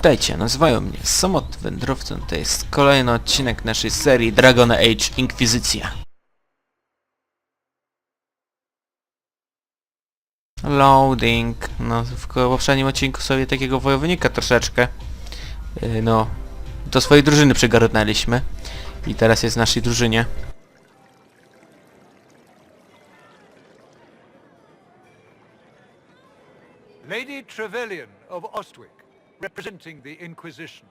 Witajcie, nazywają mnie samotnym wędrowcem, to jest kolejny odcinek naszej serii Dragon Age Inkwizycja. Loading. No, w poprzednim odcinku sobie takiego wojownika troszeczkę, do swojej drużyny przygarnęliśmy. I teraz jest w naszej drużynie. Lady Trevelyan of Ostwick, representing the Inquisition.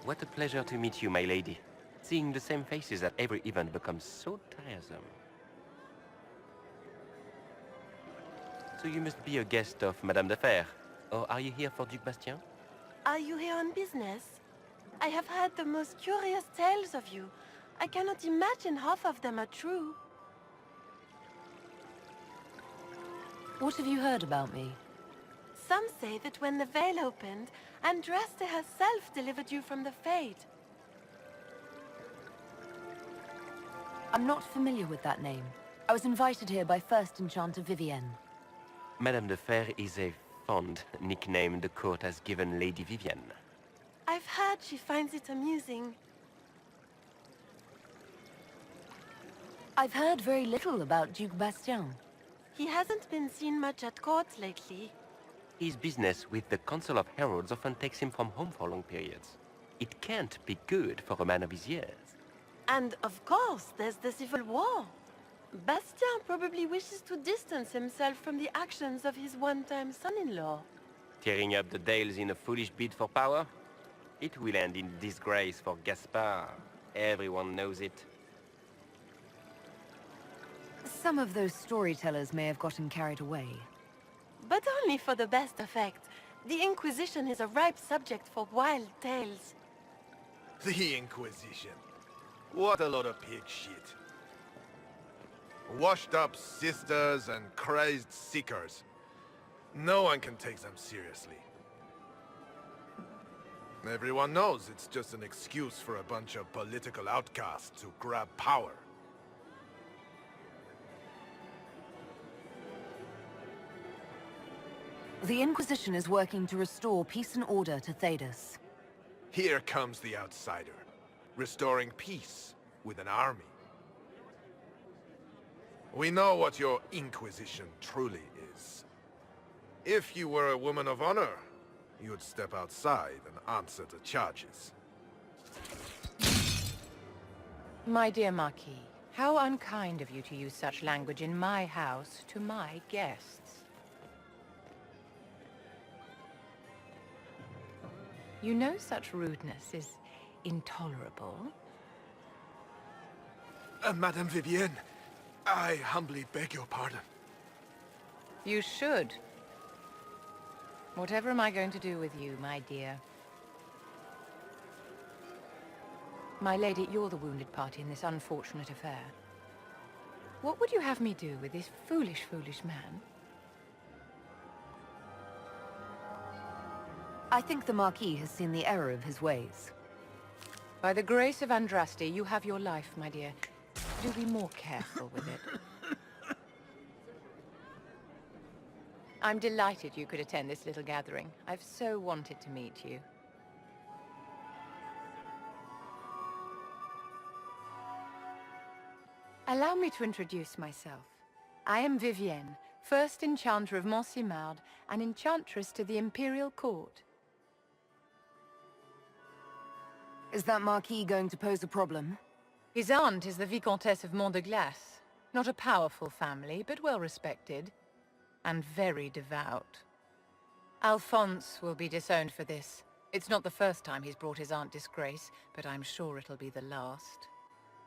What a pleasure to meet you, my lady. Seeing the same faces at every event becomes so tiresome. So you must be a guest of Madame de Fer, or are you here for Duc Bastien? Are you here on business? I have heard the most curious tales of you. I cannot imagine half of them are true. What have you heard about me? Some say that when the veil opened, Andraste herself delivered you from the Fate. I'm not familiar with that name. I was invited here by First Enchanter Vivienne. Madame de Fer is a fond nickname the court has given Lady Vivienne. I've heard she finds it amusing. I've heard very little about Duc Bastien. He hasn't been seen much at court lately. His business with the Council of Heralds often takes him from home for long periods. It can't be good for a man of his years. And of course, there's the civil war. Bastien probably wishes to distance himself from the actions of his one-time son-in-law. Tearing up the Dales in a foolish bid for power? It will end in disgrace for Gaspard. Everyone knows it. Some of those storytellers may have gotten carried away. But only for the best effect. The Inquisition is a ripe subject for wild tales. The Inquisition. What a lot of pig shit. Washed up sisters and crazed seekers. No one can take them seriously. Everyone knows it's just an excuse for a bunch of political outcasts to grab power. The Inquisition is working to restore peace and order to Thedas. Here comes the outsider, restoring peace with an army. We know what your Inquisition truly is. If you were a woman of honor, you'd step outside and answer the charges. My dear Marquis, how unkind of you to use such language in my house to my guests. You know such rudeness is intolerable. Madame Vivienne, I humbly beg your pardon. You should. Whatever am I going to do with you, my dear? My lady, you're the wounded party in this unfortunate affair. What would you have me do with this foolish, foolish man? I think the Marquis has seen the error of his ways. By the grace of Andraste, you have your life, my dear. Do be more careful with it. I'm delighted you could attend this little gathering. I've so wanted to meet you. Allow me to introduce myself. I am Vivienne, first enchanter of Monsimard and enchantress to the Imperial Court. Is that Marquis going to pose a problem? His aunt is the Vicomtesse of Mont de Glace. Not a powerful family, but well respected. And very devout. Alphonse will be disowned for this. It's not the first time he's brought his aunt disgrace, but I'm sure it'll be the last.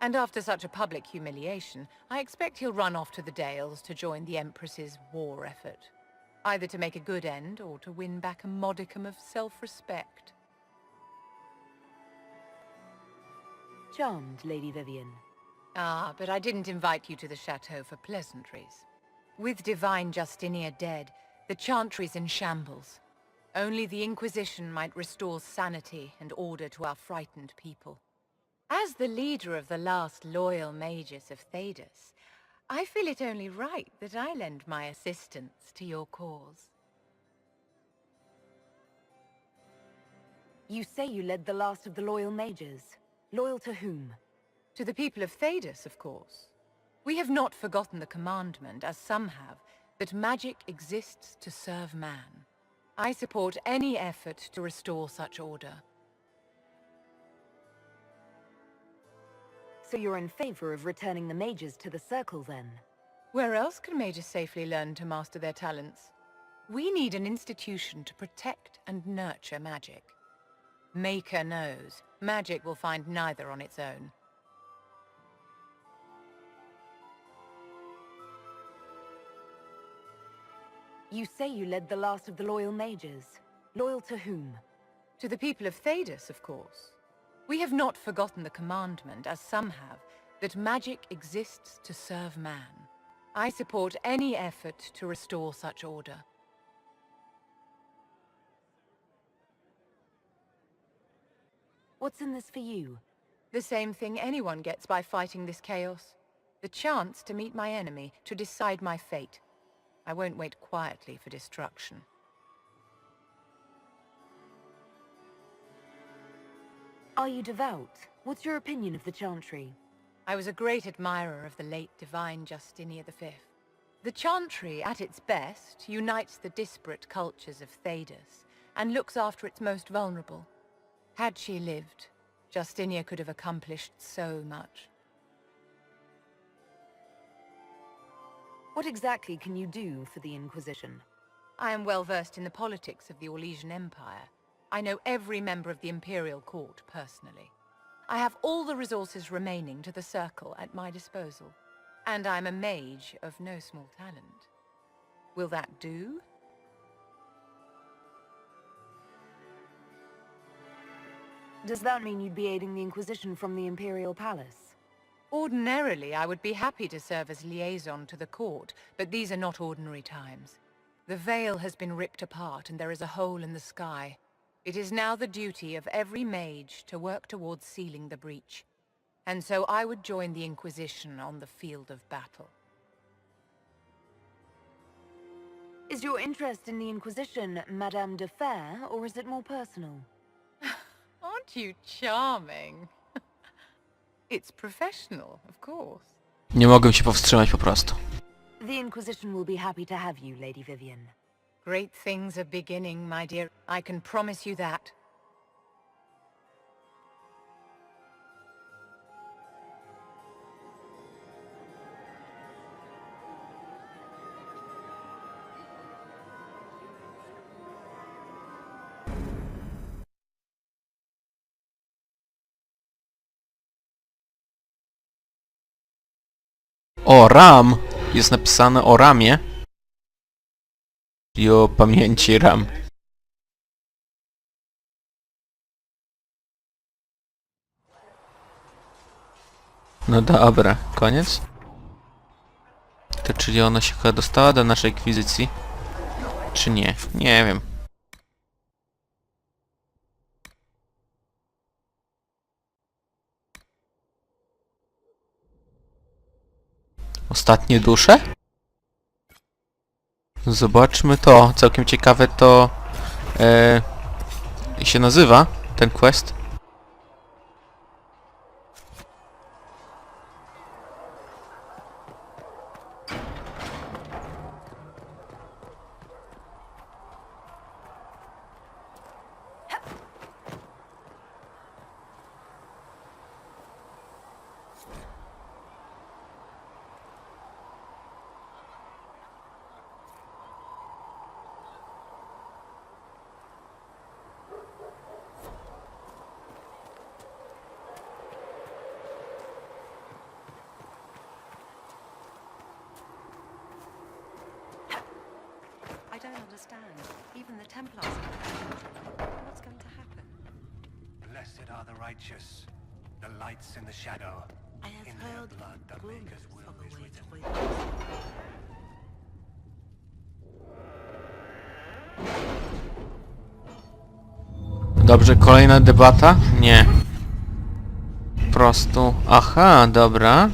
And after such a public humiliation, I expect he'll run off to the Dales to join the Empress's war effort. Either to make a good end, or to win back a modicum of self-respect. Charmed, Lady Vivienne. Ah, but I didn't invite you to the chateau for pleasantries. With Divine Justinia dead, the Chantry's in shambles. Only the Inquisition might restore sanity and order to our frightened people. As the leader of the last loyal mages of Thedas, I feel it only right that I lend my assistance to your cause. You say you led the last of the loyal mages. Loyal to whom? To the people of Thedas, of course. We have not forgotten the commandment, as some have, that magic exists to serve man. I support any effort to restore such order. So you're in favor of returning the mages to the circle, then? Where else can mages safely learn to master their talents? We need an institution to protect and nurture magic. Maker knows, magic will find neither on its own. You say you led the last of the loyal mages. Loyal to whom? To the people of Thedas, of course. We have not forgotten the commandment, as some have, that magic exists to serve man. I support any effort to restore such order. What's in this for you? The same thing anyone gets by fighting this chaos. The chance to meet my enemy, to decide my fate. I won't wait quietly for destruction. Are you devout? What's your opinion of the Chantry? I was a great admirer of the late divine Justinia V. The Chantry, at its best, unites the disparate cultures of Thedas and looks after its most vulnerable. Had she lived, Justinia could have accomplished so much. What exactly can you do for the Inquisition? I am well versed in the politics of the Orlesian Empire. I know every member of the Imperial Court personally. I have all the resources remaining to the Circle at my disposal. And I'm a mage of no small talent. Will that do? Does that mean you'd be aiding the Inquisition from the Imperial Palace? Ordinarily, I would be happy to serve as liaison to the court, but these are not ordinary times. The veil has been ripped apart and there is a hole in the sky. It is now the duty of every mage to work towards sealing the breach. And so I would join the Inquisition on the field of battle. Is your interest in the Inquisition Madame de Fer, or is it more personal? Aren't you charming? It's professional, of course. Nie mogłem się powstrzymać po prostu. The Inquisition will be happy to have you, Lady Vivian. Great things are beginning, my dear. I can promise you that. O, RAM! Jest napisane o ramie. I o pamięci RAM. No dobra, koniec? To czyli ona się chyba dostała do naszej Inkwizycji? Czy nie? Nie wiem. Ostatnie dusze? Zobaczmy to. Całkiem ciekawe to się nazywa, ten quest. I don't understand. Even the Templars are... What's going to happen? Blessed are the righteous, the lights in the shadow. I have In their heard blood the rumors Maker's will of a is way written. to win. Dobrze, kolejna debata? Nie. Po prostu... Aha, dobra.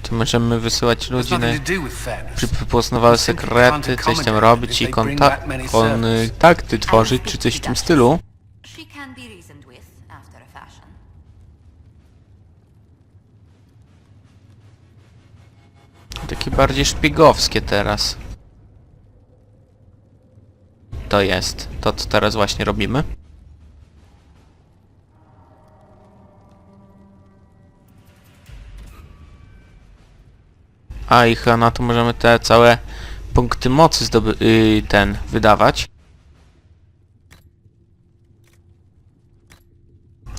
Tu możemy wysyłać There's ludzi na... nothing to do with Thedas. Żeby poznawały sekrety, coś tam robić i kontakty tworzyć, czy coś w tym stylu. She can be reasoned with after a fashion. Takie bardziej szpiegowskie teraz. To jest to, co teraz właśnie robimy. A i chyba na to możemy te całe punkty mocy wydawać.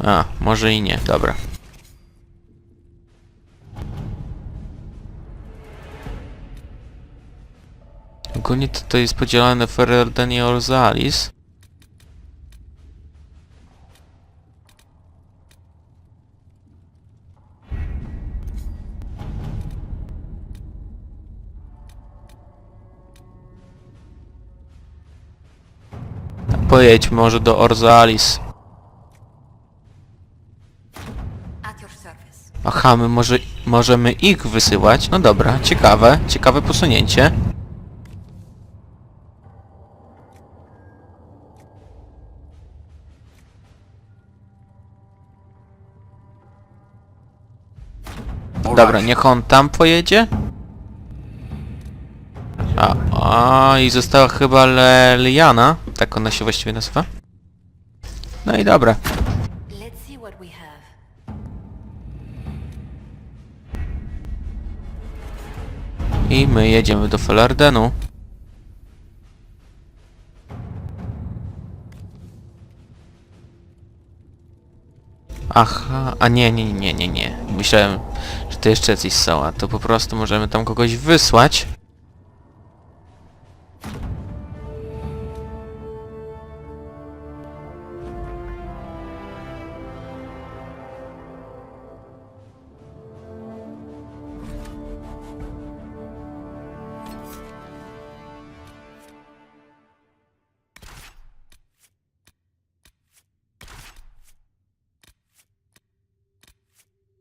A, może i nie, dobra. Ogólnie to jest podzielone w Ferelden i Orzalis. Pojedźmy może do Orzalis. At your service. Aha, my możemy ich wysyłać. No dobra, ciekawe posunięcie. Dobra, niech on tam pojedzie. I została chyba Liana, tak ona się właściwie nazywa. No i dobra. Let's see what we have. I my jedziemy do Ferelden'u. Aha, a nie. Myślałem, że to jeszcze coś są, a to po prostu możemy tam kogoś wysłać.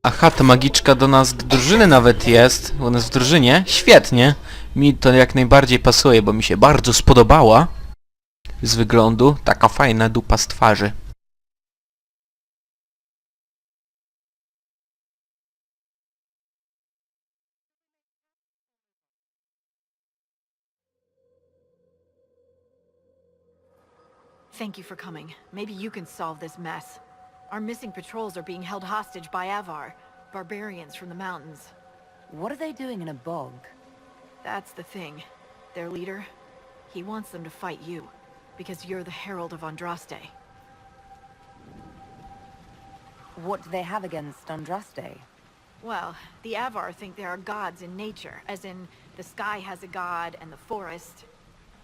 Aha, ta magiczka do nas do drużyny nawet jest. U nas w drużynie. Świetnie. Mi to jak najbardziej pasuje, bo mi się bardzo spodobała. Z wyglądu. Taka fajna dupa z twarzy. Thank you for coming. Maybe you can solve this mess. Our missing patrols are being held hostage by Avar, barbarians from the mountains. What are they doing in a bog? That's the thing. Their leader, he wants them to fight you, because you're the Herald of Andraste. What do they have against Andraste? Well, the Avar think there are gods in nature, as in the sky has a god and the forest.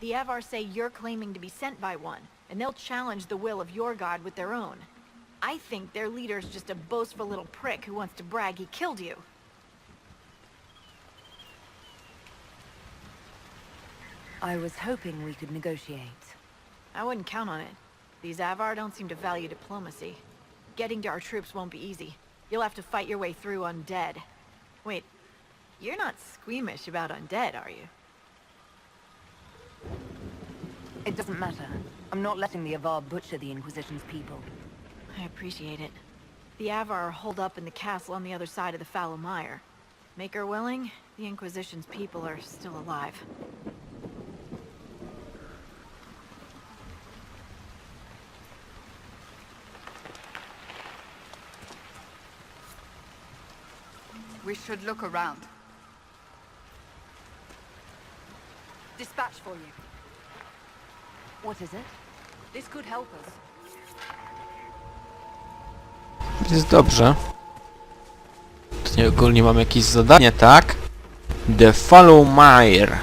The Avar say you're claiming to be sent by one, and they'll challenge the will of your god with their own. I think their leader's just a boastful little prick who wants to brag he killed you. I was hoping we could negotiate. I wouldn't count on it. These Avar don't seem to value diplomacy. Getting to our troops won't be easy. You'll have to fight your way through undead. Wait, you're not squeamish about undead, are you? It doesn't matter. I'm not letting the Avar butcher the Inquisition's people. I appreciate it. The Avar are holed up in the castle on the other side of the fallow mire. Make her willing, the Inquisition's people are still alive. We should look around. Dispatch for you. What is it? This could help us. Jest dobrze. Tutaj ogólnie mam jakieś zadanie, tak? The Fallow Mire.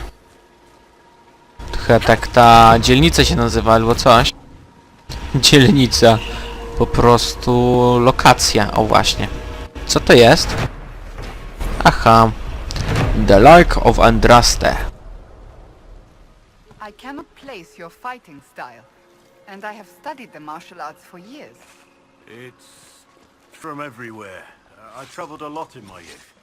To chyba tak ta dzielnica się nazywa, albo coś. Dzielnica. Po prostu lokacja. O właśnie. Co to jest? Aha. The Lake of Andraste. I cannot place your fighting style, and I have studied the martial arts for years. It's from everywhere. I traveled a lot in my youth.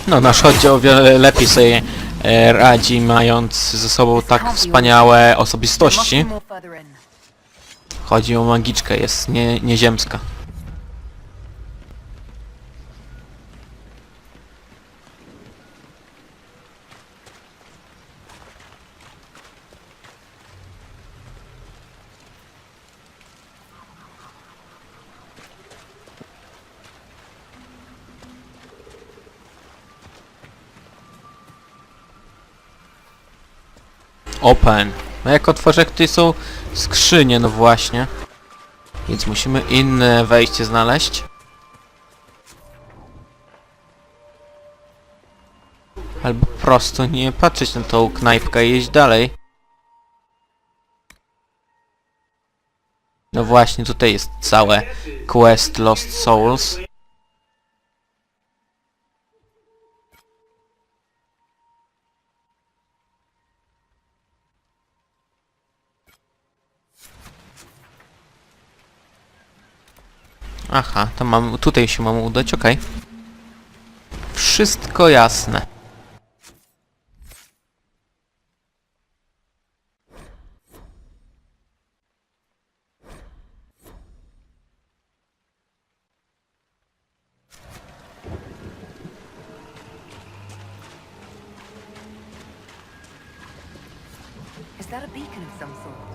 No, nasz oddział o wiele lepiej sobie radzi, mając ze sobą tak wspaniałe osobistości. Chodzi o magiczkę, jest nieziemska. Open. No jak otworzę, tutaj są skrzynie, no właśnie. Więc musimy inne wejście znaleźć. Albo po prostu nie patrzeć na tą knajpkę i iść dalej. No właśnie, tutaj jest całe quest Lost Souls. Aha, to mam, tutaj się mam udać, okej. Wszystko jasne. Is that a beacon of some sort?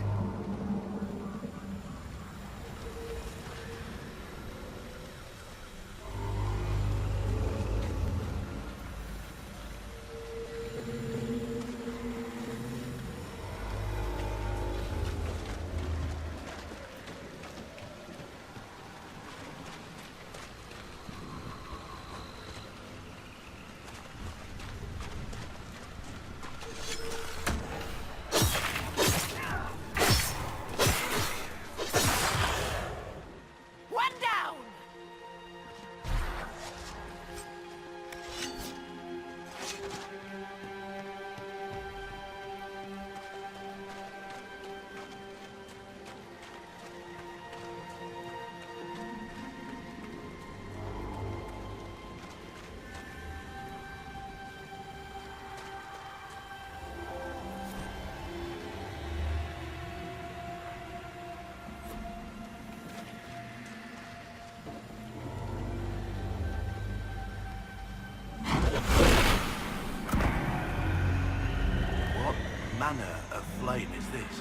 manner of flame is this?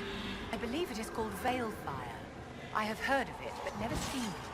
I believe it is called veil fire. I have heard of it, but never seen it.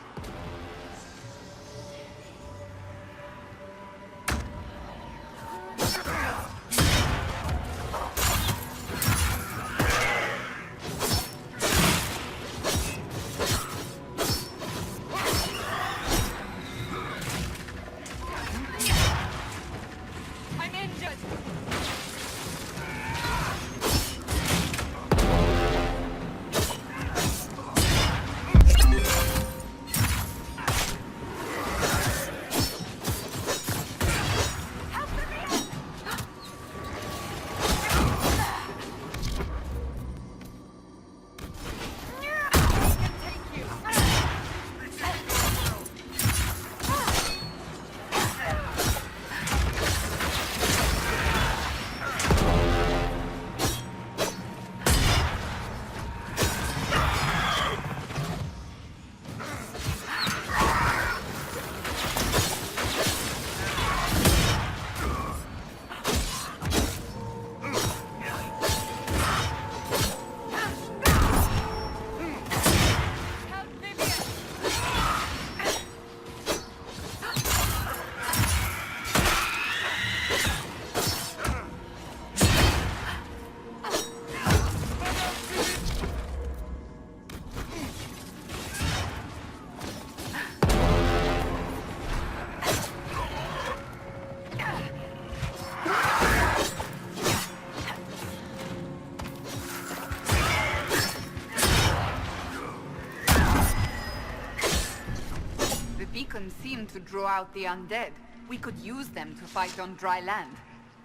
Beacons seem to draw out the undead. We could use them to fight on dry land.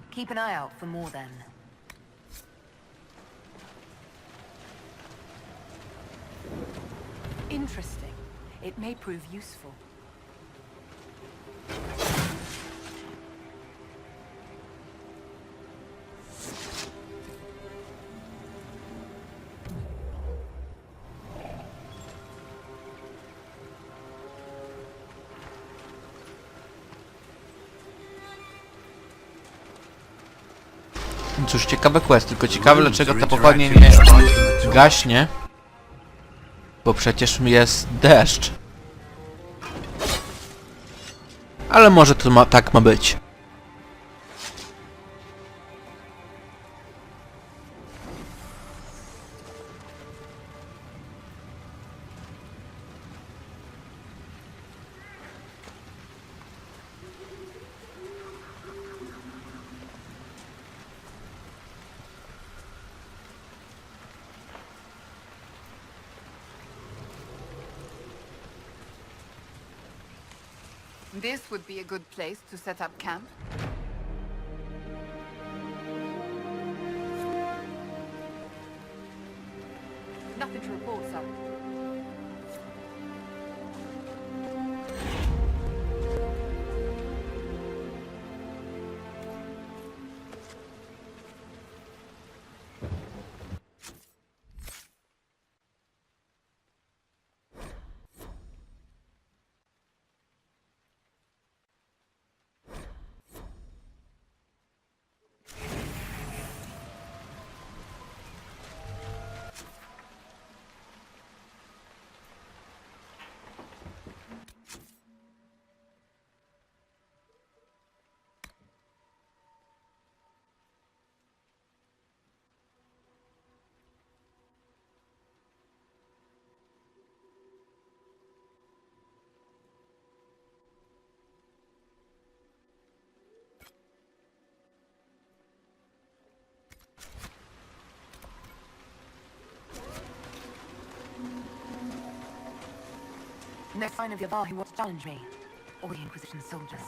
Keep an eye out for more then. Interesting. It may prove useful. cóż, ciekawy quest, tylko ciekawe dlaczego ta pochodnia nie gaśnie. Bo przecież jest deszcz. Ale może to tak ma być. This would be a good place to set up camp. Nothing to report, sir. No sign of Yavar who wants to challenge me. Or the Inquisition soldiers.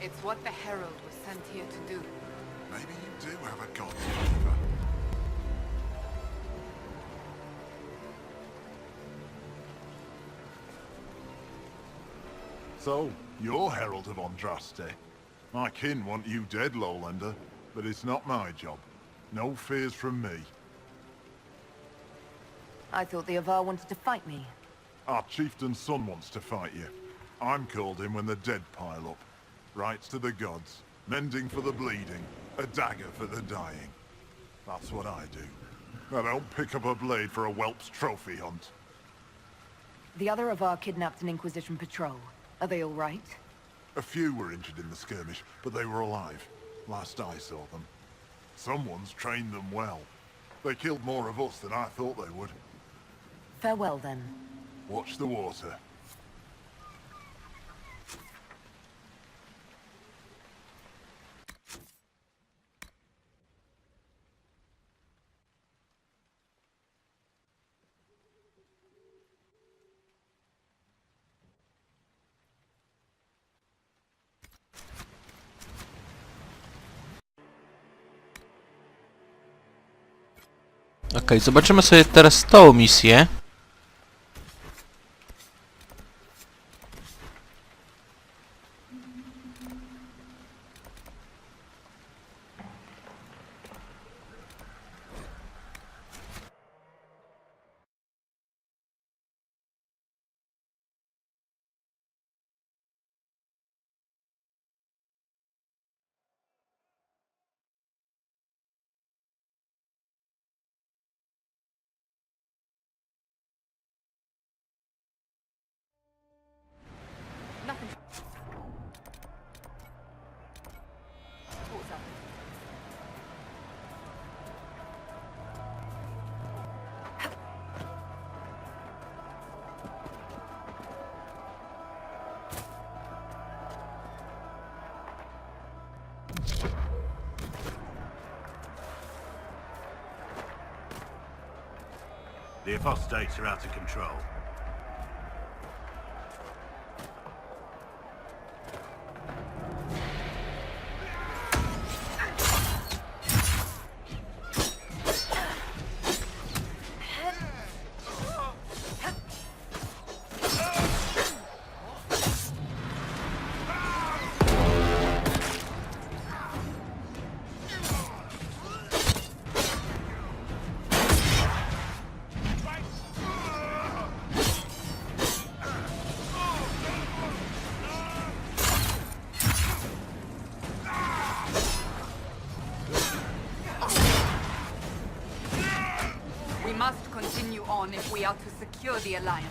It's what the Herald was sent here to do. Maybe you do have a god flavor. So, you're Herald of Andraste. My kin want you dead, Lowlander, but it's not my job. No fears from me. I thought the Avar wanted to fight me. Our chieftain's son wants to fight you. I'm called in when the dead pile up. Rights to the gods, mending for the bleeding, a dagger for the dying. That's what I do. I don't pick up a blade for a whelp's trophy hunt. The other Avar kidnapped an Inquisition patrol. Are they all right? A few were injured in the skirmish, but they were alive. Last I saw them. Someone's trained them well. They killed more of us than I thought they would. Farewell, then. Watch the water. Okej, zobaczymy sobie teraz tą misję. Nothing. What's up? The apostates are out of control. We must continue on if we are to secure the Alliance.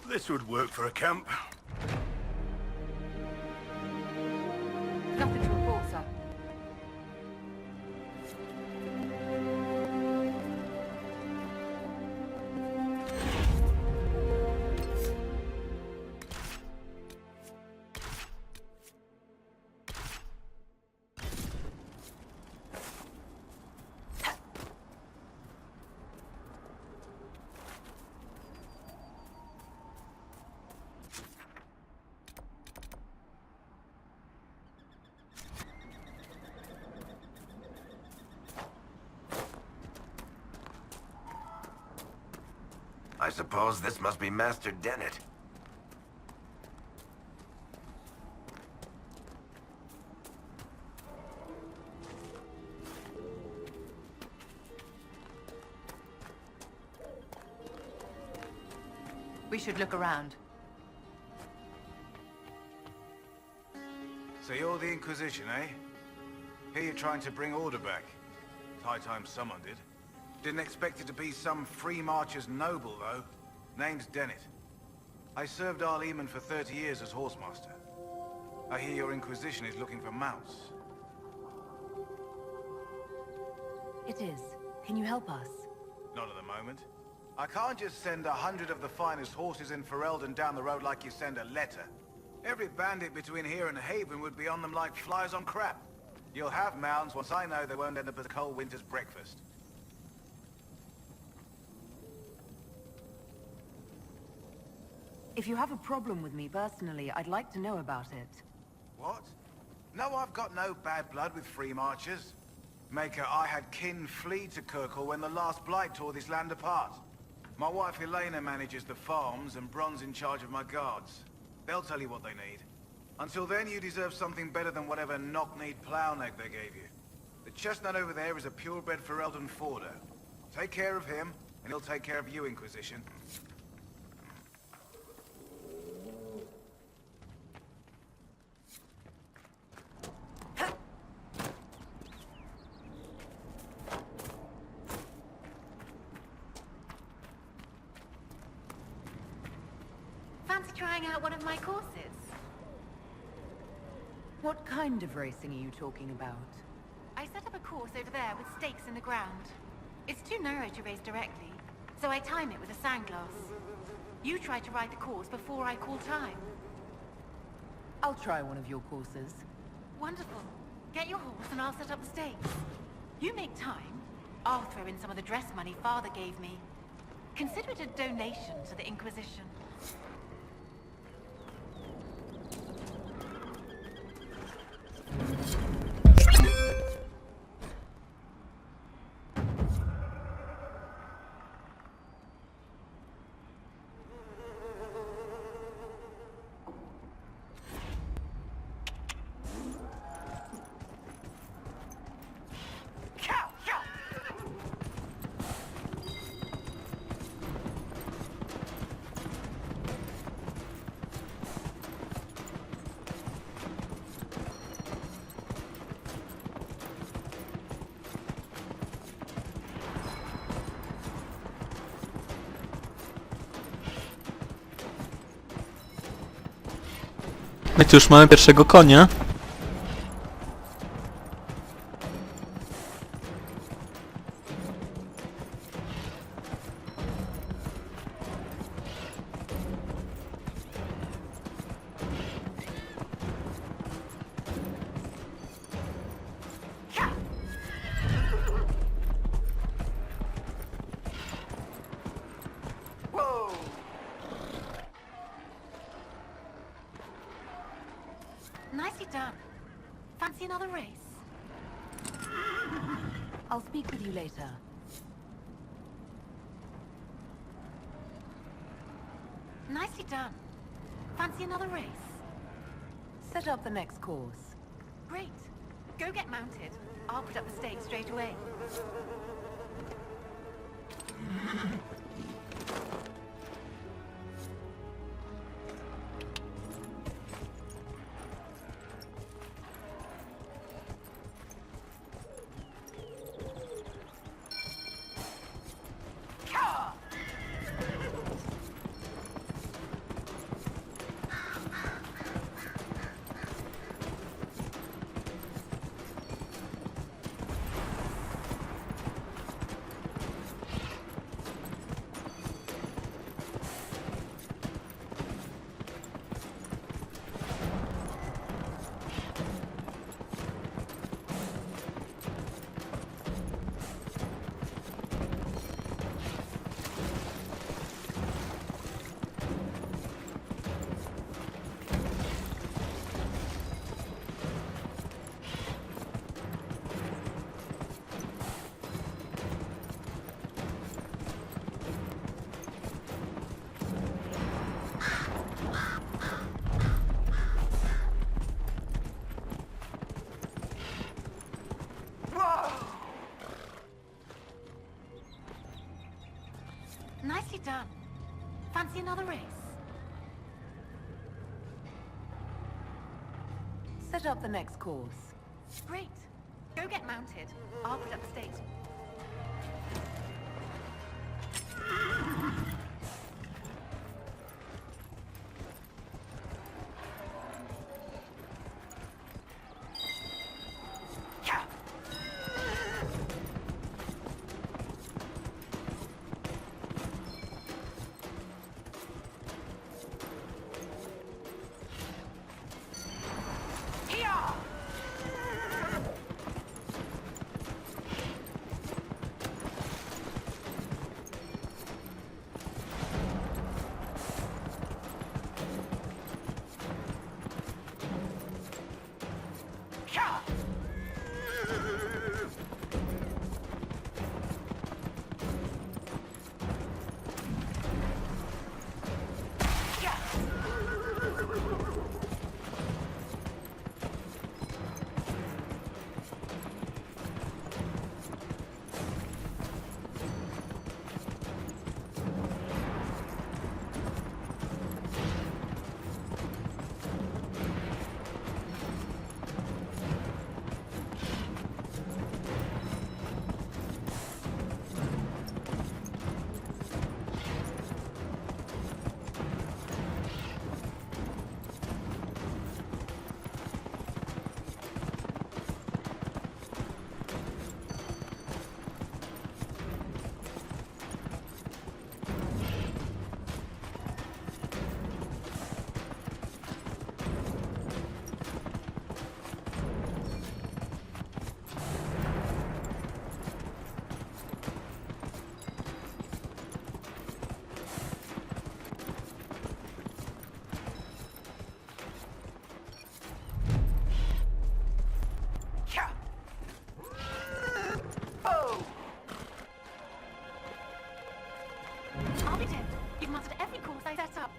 This would work for a camp. Nothing to report, sir. I suppose this must be Master Dennett. We should look around. So you're the Inquisition, eh? Here you're trying to bring order back. It's high time someone did. Didn't expect it to be some free marcher's noble, though. Name's Dennett. I served Arl Eamon for 30 years as horsemaster. I hear your Inquisition is looking for mounts. It is. Can you help us? Not at the moment. I can't just send 100 of the finest horses in Ferelden down the road like you send a letter. Every bandit between here and Haven would be on them like flies on crap. You'll have mounts once I know they won't end up as a cold winter's breakfast. If you have a problem with me personally, I'd like to know about it. What? No, I've got no bad blood with free marchers. Maker, I had kin flee to Kirkle when the last blight tore this land apart. My wife Elena manages the farms and Bron's in charge of my guards. They'll tell you what they need. Until then, you deserve something better than whatever knock-kneed plow neck they gave you. The chestnut over there is a purebred Ferelden Forder. Take care of him, and he'll take care of you, Inquisition. Fancy trying out one of my courses? What kind of racing are you talking about? I set up a course over there with stakes in the ground. It's too narrow to race directly, so I time it with a sandglass. You try to ride the course before I call time. I'll try one of your courses. Wonderful. Get your horse and I'll set up the stakes. You make time, I'll throw in some of the dress money Father gave me. Consider it a donation to the Inquisition. My tu już mamy pierwszego konia. Nicely done. Fancy another race? I'll speak with you later. Nicely done. Fancy another race? Set up the next course. Great. Go get mounted. I'll put up the stakes straight away. Fancy another race? Set up the next course. Great. Go get mounted. I'll put up the stakes. You've mastered every course I set up.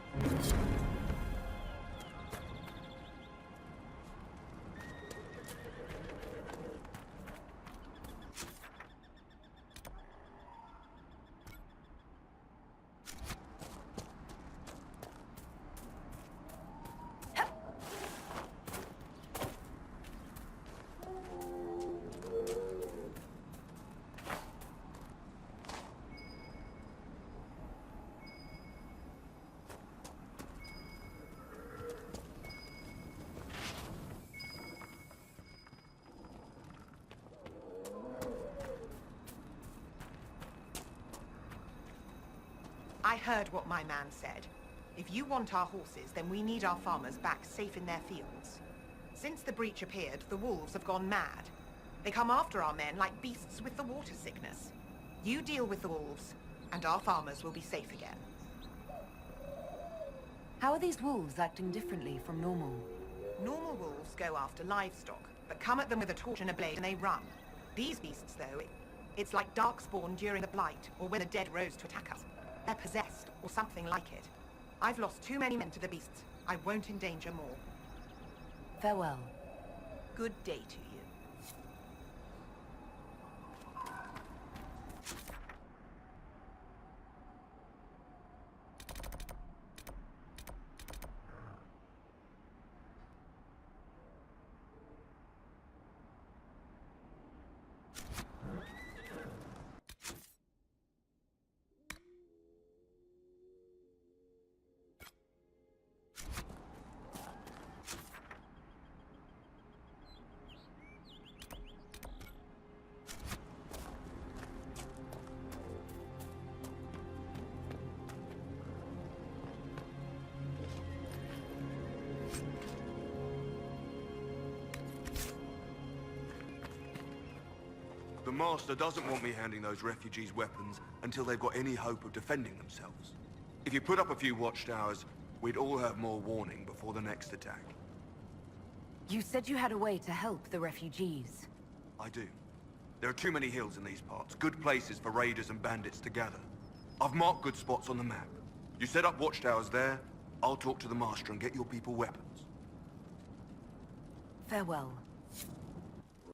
I heard what my man said. If you want our horses, then we need our farmers back safe in their fields. Since the breach appeared, the wolves have gone mad. They come after our men like beasts with the water sickness. You deal with the wolves, and our farmers will be safe again. How are these wolves acting differently from normal? Normal wolves go after livestock, but come at them with a torch and a blade and they run. These beasts, though, it's like darkspawn during the Blight, or when the dead rose to attack us. They're possessed, or something like it. I've lost too many men to the beasts. I won't endanger more. Farewell. Good day to you. The Master doesn't want me handing those refugees weapons until they've got any hope of defending themselves. If you put up a few watchtowers, we'd all have more warning before the next attack. You said you had a way to help the refugees. I do. There are too many hills in these parts, good places for raiders and bandits to gather. I've marked good spots on the map. You set up watchtowers there, I'll talk to the Master and get your people weapons. Farewell.